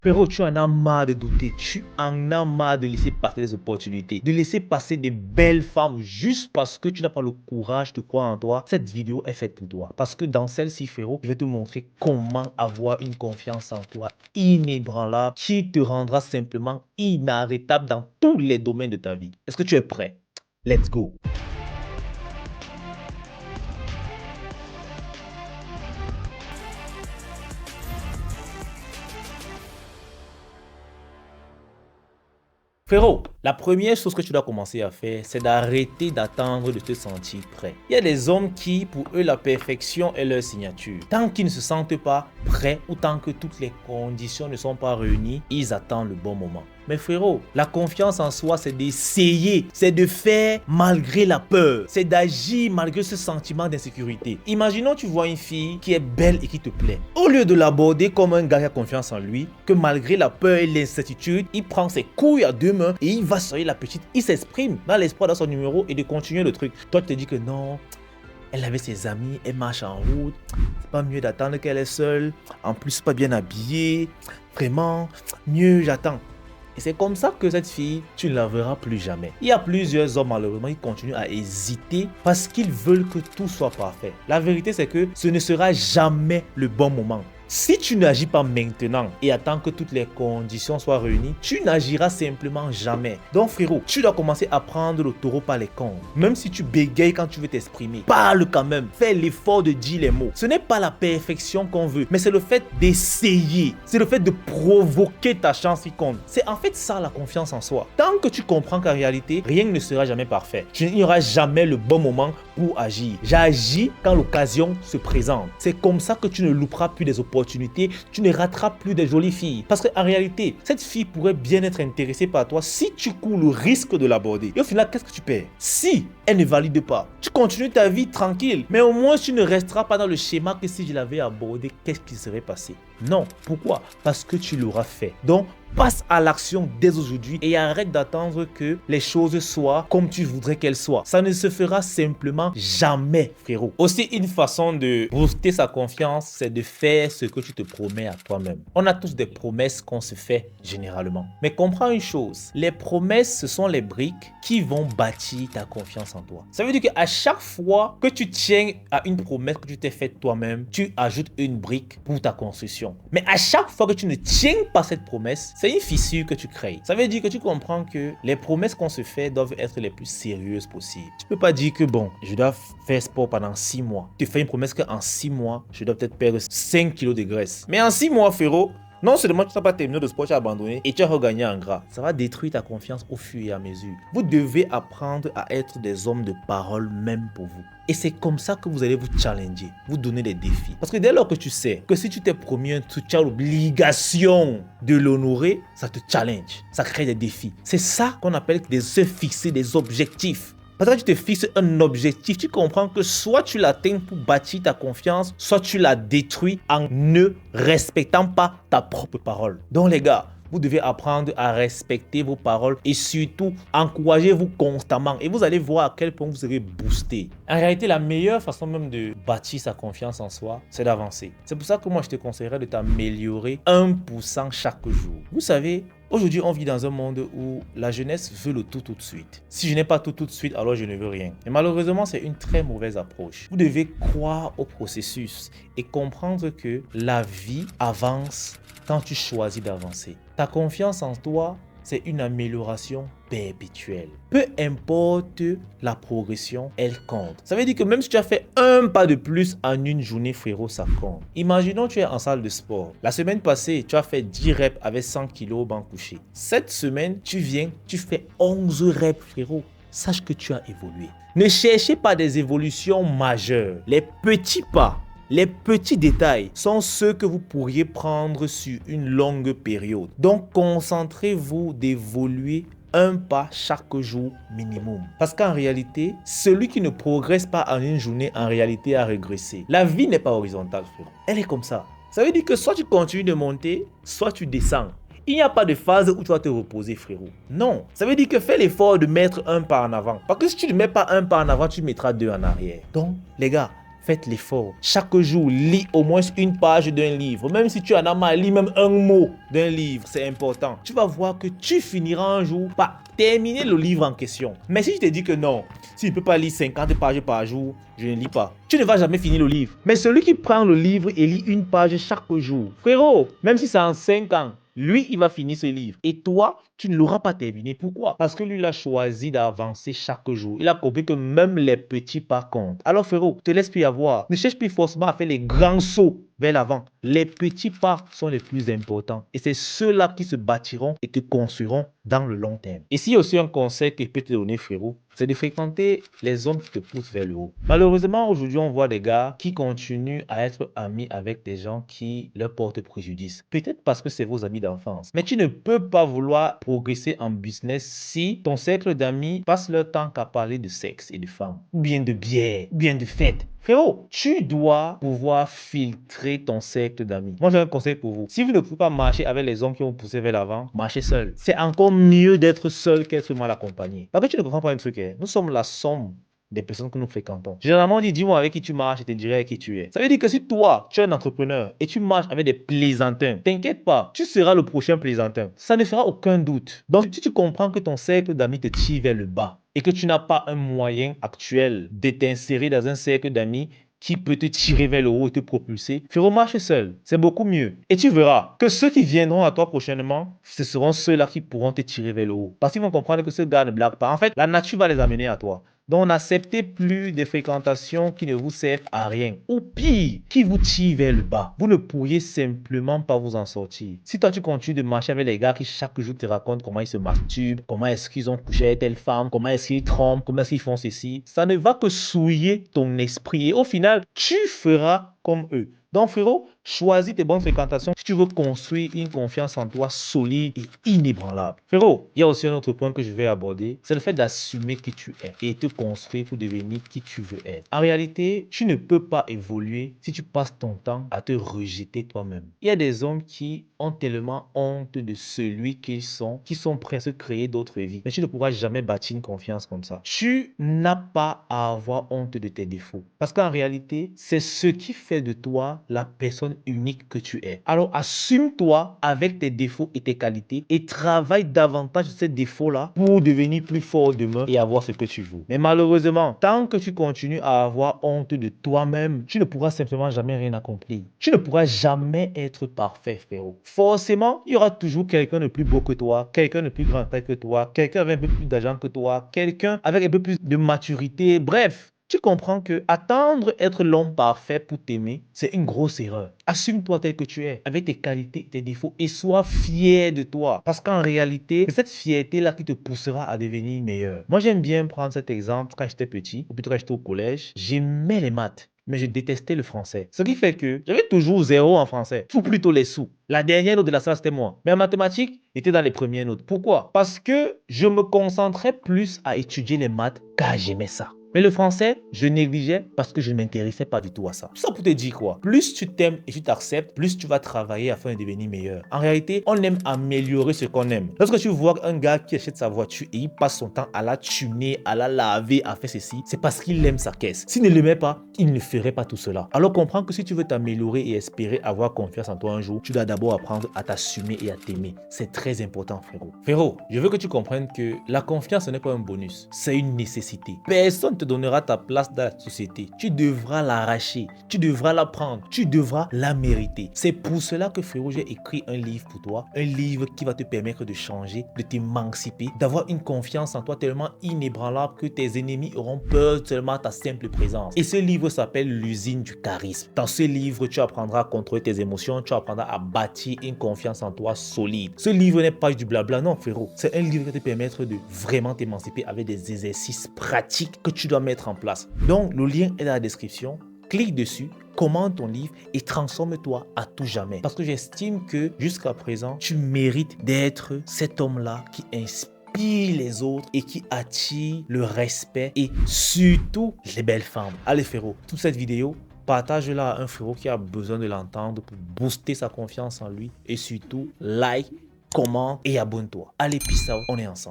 Frérot, tu en as marre de douter, tu en as marre de laisser passer des opportunités, de laisser passer des belles femmes juste parce que tu n'as pas le courage de croire en toi. Cette vidéo est faite pour toi. Parce que dans celle-ci, frérot, je vais te montrer comment avoir une confiance en toi inébranlable qui te rendra simplement inarrêtable dans tous les domaines de ta vie. Est-ce que tu es prêt? Let's go! Frérot, la première chose que tu dois commencer à faire, c'est d'arrêter d'attendre de te sentir prêt. Il y a des hommes qui, pour eux, la perfection est leur signature. Tant qu'ils ne se sentent pas prêts ou tant que toutes les conditions ne sont pas réunies, ils attendent le bon moment. Mais frérot, la confiance en soi, c'est d'essayer, c'est de faire malgré la peur, c'est d'agir malgré ce sentiment d'insécurité. Imaginons tu vois une fille qui est belle et qui te plaît. Au lieu de l'aborder comme un gars qui a confiance en lui, que malgré la peur et l'incertitude, il prend ses couilles à deux mains et il va sur la petite, il s'exprime dans l'espoir de son numéro et de continuer le truc. Toi, tu te dis que non, elle avait ses amis, elle marche en route, c'est pas mieux d'attendre qu'elle est seule, en plus pas bien habillée, vraiment, mieux j'attends. Et c'est comme ça que cette fille, tu ne la verras plus jamais. Il y a plusieurs hommes malheureusement qui continuent à hésiter parce qu'ils veulent que tout soit parfait. La vérité c'est que ce ne sera jamais le bon moment. Si tu n'agis pas maintenant et attends que toutes les conditions soient réunies, tu n'agiras simplement jamais. Donc frérot, tu dois commencer à prendre le taureau par les cornes. Même si tu bégayes quand tu veux t'exprimer, parle quand même. Fais l'effort de dire les mots. Ce n'est pas la perfection qu'on veut, mais c'est le fait d'essayer. C'est le fait de provoquer ta chance qui compte. C'est en fait ça la confiance en soi. Tant que tu comprends qu'en réalité, rien ne sera jamais parfait. Tu n'y aura jamais le bon moment pour agir. J'agis quand l'occasion se présente. C'est comme ça que tu ne louperas plus des opportunités. Tu ne rateras plus des jolies filles. Parce qu'en réalité, cette fille pourrait bien être intéressée par toi si tu cours le risque de l'aborder. Et au final, qu'est-ce que tu perds? Si elle ne valide pas, tu continues ta vie tranquille. Mais au moins, tu ne resteras pas dans le schéma que si je l'avais abordé, qu'est-ce qui serait passé? Non. Pourquoi? Parce que tu l'auras fait. Donc, passe à l'action dès aujourd'hui et arrête d'attendre que les choses soient comme tu voudrais qu'elles soient. Ça ne se fera simplement jamais, frérot. Aussi, une façon de booster sa confiance, c'est de faire ce que tu te promets à toi-même. On a tous des promesses qu'on se fait généralement. Mais comprends une chose, les promesses, ce sont les briques qui vont bâtir ta confiance en toi. Ça veut dire qu'à chaque fois que tu tiens à une promesse que tu t'es faite toi-même, tu ajoutes une brique pour ta construction. Mais à chaque fois que tu ne tiens pas cette promesse, c'est une fissure que tu crées. Ça veut dire que tu comprends que les promesses qu'on se fait doivent être les plus sérieuses possibles. Tu peux pas dire que bon, je dois faire sport pendant 6 mois. Tu fais une promesse qu'en 6 mois, je dois peut-être perdre 5 kilos de graisse. Mais en 6 mois, frérot, non seulement tu n'as pas terminé le sport, tu as abandonné et tu as regagné en gras. Ça va détruire ta confiance au fur et à mesure. Vous devez apprendre à être des hommes de parole même pour vous. Et c'est comme ça que vous allez vous challenger, vous donner des défis. Parce que dès lors que tu sais que si tu t'es promis un truc, tu as l'obligation de l'honorer, ça te challenge, ça crée des défis. C'est ça qu'on appelle se fixer des objectifs. Parce que tu te fixes un objectif, tu comprends que soit tu l'atteins pour bâtir ta confiance, soit tu la détruis en ne respectant pas ta propre parole. Donc les gars, vous devez apprendre à respecter vos paroles et surtout encouragez-vous constamment et vous allez voir à quel point vous serez boosté. En réalité, la meilleure façon même de bâtir sa confiance en soi, c'est d'avancer. C'est pour ça que moi je te conseillerais de t'améliorer 1% chaque jour. Vous savez, aujourd'hui, on vit dans un monde où la jeunesse veut le tout de suite. Si je n'ai pas tout de suite, alors je ne veux rien. Et malheureusement, c'est une très mauvaise approche. Vous devez croire au processus et comprendre que la vie avance quand tu choisis d'avancer. Ta confiance en toi, c'est une amélioration perpétuelle. Peu importe la progression, elle compte. Ça veut dire que même si tu as fait un pas de plus en une journée, frérot, ça compte. Imaginons que tu es en salle de sport. La semaine passée, tu as fait 10 reps avec 100 kg au banc couché. Cette semaine, tu viens, tu fais 11 reps, frérot. Sache que tu as évolué. Ne cherchez pas des évolutions majeures. Les petits pas, les petits détails sont ceux que vous pourriez prendre sur une longue période. Donc, concentrez-vous d'évoluer un pas chaque jour minimum. Parce qu'en réalité, celui qui ne progresse pas en une journée, en réalité a régressé. La vie n'est pas horizontale, frère. Elle est comme ça. Ça veut dire que soit tu continues de monter, soit tu descends. Il n'y a pas de phase où tu vas te reposer, frérot. Non. Ça veut dire que fais l'effort de mettre un pas en avant. Parce que si tu ne mets pas un pas en avant, tu mettras 2 en arrière. Donc, les gars, faites l'effort. Chaque jour, lis au moins une page d'un livre. Même si tu en as marre, lis même un mot d'un livre. C'est important. Tu vas voir que tu finiras un jour par terminer le livre en question. Mais si je te dis que non, si je ne peux pas lire 50 pages par jour, je ne lis pas. Tu ne vas jamais finir le livre. Mais celui qui prend le livre et lit une page chaque jour, frérot, même si c'est en 5 ans, lui, il va finir ce livre. Et toi, tu ne l'auras pas terminé. Pourquoi? Parce que lui, il a choisi d'avancer chaque jour. Il a compris que même les petits pas comptent. Alors, frérot, te laisse plus avoir. Ne cherche plus forcément à faire les grands sauts vers l'avant. Les petits pas sont les plus importants. Et c'est ceux-là qui se bâtiront et te construiront dans le long terme. Et s'il y a aussi un conseil que je peux te donner, frérot, c'est de fréquenter les hommes qui te poussent vers le haut. Malheureusement, aujourd'hui, on voit des gars qui continuent à être amis avec des gens qui leur portent préjudice. Peut-être parce que c'est vos amis d'enfance. Mais tu ne peux pas vouloir progresser en business si ton cercle d'amis passe leur temps qu'à parler de sexe et de femmes, ou bien de bière, ou bien de fête. Frérot, tu dois pouvoir filtrer ton cercle d'amis. Moi, j'ai un conseil pour vous. Si vous ne pouvez pas marcher avec les hommes qui vont pousser vers l'avant, marchez seul. C'est encore mieux d'être seul qu'être mal accompagné. Parce que tu ne comprends pas un truc. Nous sommes la somme des personnes que nous fréquentons. Généralement, on dit, dis-moi avec qui tu marches et te dirai avec qui tu es. Ça veut dire que si toi, tu es un entrepreneur et tu marches avec des plaisantins, t'inquiète pas, tu seras le prochain plaisantin. Ça ne fera aucun doute. Donc, si tu comprends que ton cercle d'amis te tire vers le bas et que tu n'as pas un moyen actuel de t'insérer dans un cercle d'amis qui peut te tirer vers le haut et te propulser, frérot, marche seul. C'est beaucoup mieux. Et tu verras que ceux qui viendront à toi prochainement, ce seront ceux-là qui pourront te tirer vers le haut. Parce qu'ils vont comprendre que ce gars ne blague pas. En fait, la nature va les amener à toi. Donc, n'acceptez plus des fréquentations qui ne vous servent à rien. Ou pire, qui vous tirent vers le bas. Vous ne pourriez simplement pas vous en sortir. Si toi, tu continues de marcher avec les gars qui chaque jour te racontent comment ils se masturbent, comment est-ce qu'ils ont couché avec telle femme, comment est-ce qu'ils trompent, comment est-ce qu'ils font ceci, ça ne va que souiller ton esprit. Et au final, tu feras comme eux. Donc, frérot, choisis tes bonnes fréquentations si tu veux construire une confiance en toi solide et inébranlable. Frérot, il y a aussi un autre point que je vais aborder, c'est le fait d'assumer qui tu es et te construire pour devenir qui tu veux être. En réalité, tu ne peux pas évoluer si tu passes ton temps à te rejeter toi-même. Il y a des hommes qui ont tellement honte de celui qu'ils sont prêts à se créer d'autres vies. Mais tu ne pourras jamais bâtir une confiance comme ça. Tu n'as pas à avoir honte de tes défauts. Parce qu'en réalité, c'est ce qui fait de toi la personne unique que tu es. Alors assume-toi avec tes défauts et tes qualités et travaille davantage sur ces défauts-là pour devenir plus fort demain et avoir ce que tu veux. Mais malheureusement, tant que tu continues à avoir honte de toi-même, tu ne pourras simplement jamais rien accomplir. Tu ne pourras jamais être parfait, frérot. Forcément, il y aura toujours quelqu'un de plus beau que toi, quelqu'un de plus grand que toi, quelqu'un avec un peu plus d'argent que toi, quelqu'un avec un peu plus de maturité. Bref, tu comprends que attendre être l'homme parfait pour t'aimer, c'est une grosse erreur. Assume-toi tel que tu es, avec tes qualités, tes défauts, et sois fier de toi. Parce qu'en réalité, c'est cette fierté-là qui te poussera à devenir meilleur. Moi, j'aime bien prendre cet exemple quand j'étais petit, ou plutôt quand j'étais au collège. J'aimais les maths, mais je détestais le français. Ce qui fait que j'avais toujours 0 en français, ou plutôt les sous. La dernière note de la salle, c'était moi. Mais en mathématiques, j'étais dans les premières notes. Pourquoi? Parce que je me concentrais plus à étudier les maths car j'aimais ça. Mais le français, je négligeais parce que je ne m'intéressais pas du tout à ça. Tout ça pour te dire quoi? Plus tu t'aimes et tu t'acceptes, plus tu vas travailler afin de devenir meilleur. En réalité, on aime améliorer ce qu'on aime. Lorsque tu vois un gars qui achète sa voiture et il passe son temps à la tuner, à la laver, à faire ceci, c'est parce qu'il aime sa caisse. S'il ne l'aimait pas, il ne ferait pas tout cela. Alors comprends que si tu veux t'améliorer et espérer avoir confiance en toi un jour, tu dois d'abord apprendre à t'assumer et à t'aimer. C'est très important, frérot. Frérot, je veux que tu comprennes que la confiance n'est pas un bonus, c'est une nécessité. Personne te donnera ta place dans la société. Tu devras l'arracher, tu devras la prendre, tu devras la mériter. C'est pour cela que, frérot, j'ai écrit un livre pour toi, un livre qui va te permettre de changer, de t'émanciper, d'avoir une confiance en toi tellement inébranlable que tes ennemis auront peur seulement à ta simple présence. Et ce livre s'appelle l'usine du charisme. Dans ce livre, tu apprendras à contrôler tes émotions, tu apprendras à bâtir une confiance en toi solide. Ce livre n'est pas du blabla, non, frérot. C'est un livre qui va te permettre de vraiment t'émanciper avec des exercices pratiques que tu dois mettre en place. Donc, le lien est dans la description. Clique dessus, commande ton livre et transforme-toi à tout jamais. Parce que j'estime que jusqu'à présent, tu mérites d'être cet homme-là qui inspire les autres et qui attire le respect et surtout les belles femmes. Allez, frérot, toute cette vidéo, partage-la à un frérot qui a besoin de l'entendre pour booster sa confiance en lui et surtout, like, commente et abonne-toi. Allez, peace out, on est ensemble.